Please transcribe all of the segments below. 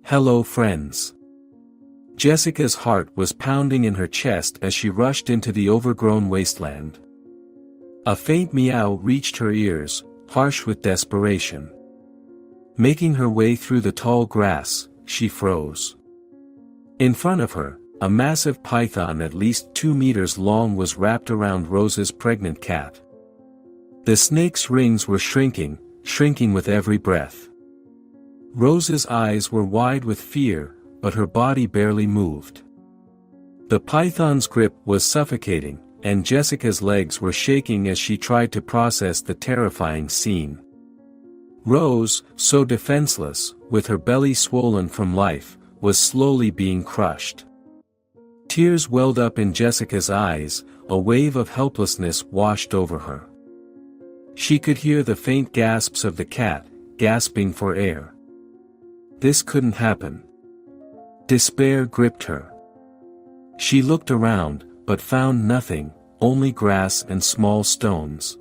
Hello friends. Jessica's heart was pounding in her chest as she rushed into the overgrown wasteland. A faint meow reached her ears, harsh with desperation. Making her way through the tall grass, she froze. In front of her, a massive python at least 2 meters long was wrapped around Rose's pregnant cat. The snake's rings were shrinking with every breath. Rose's eyes were wide with fear, but her body barely moved. The python's grip was suffocating, and Jessica's legs were shaking as she tried to process the terrifying scene. Rose, so defenseless, with her belly swollen from life, was slowly being crushed. Tears welled up in Jessica's eyes, a wave of helplessness washed over her. She could hear the faint gasps of the cat, gasping for air. This couldn't happen. Despair gripped her. She looked around, but found nothing, only grass and small stones.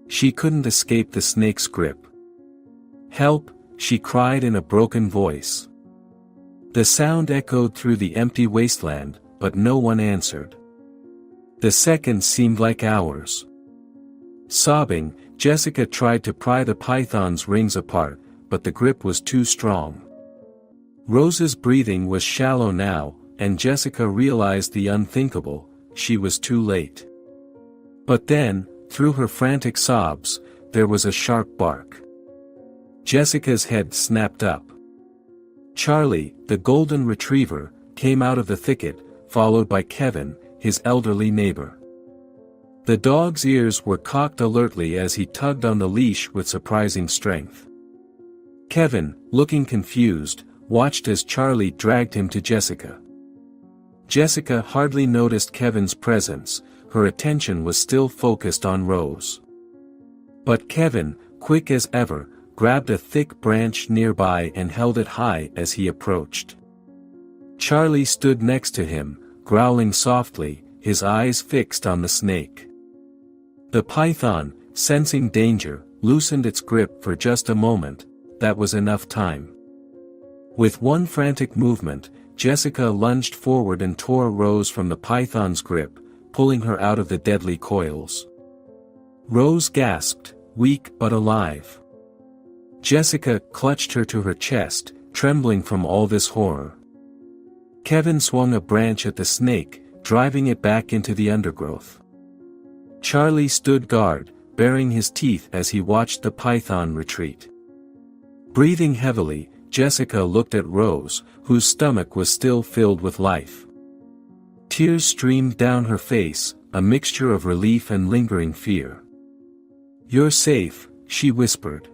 She couldn't escape the snake's grip. "Help!" she cried in a broken voice. The sound echoed through the empty wasteland, but no one answered. The seconds seemed like hours. Sobbing, Jessica tried to pry the python's rings apart, but the grip was too strong. Rose's breathing was shallow now, and Jessica realized the unthinkable: she was too late. But then, through her frantic sobs, there was a sharp bark. Jessica's head snapped up. Charlie, the golden retriever, came out of the thicket, followed by Kevin, his elderly neighbor. The dog's ears were cocked alertly as he tugged on the leash with surprising strength. Kevin, looking confused, watched as Charlie dragged him to Jessica. Jessica hardly noticed Kevin's presence, her attention was still focused on Rose. But Kevin, quick as ever, grabbed a thick branch nearby and held it high as he approached. Charlie stood next to him, growling softly, his eyes fixed on the snake. The python, sensing danger, loosened its grip for just a moment. That was enough time. With one frantic movement, Jessica lunged forward and tore Rose from the python's grip, pulling her out of the deadly coils. Rose gasped, weak but alive. Jessica clutched her to her chest, trembling from all this horror. Kevin swung a branch at the snake, driving it back into the undergrowth. Charlie stood guard, baring his teeth as he watched the python retreat. Breathing heavily, Jessica looked at Rose, whose stomach was still filled with life. Tears streamed down her face, a mixture of relief and lingering fear. "You're safe," she whispered.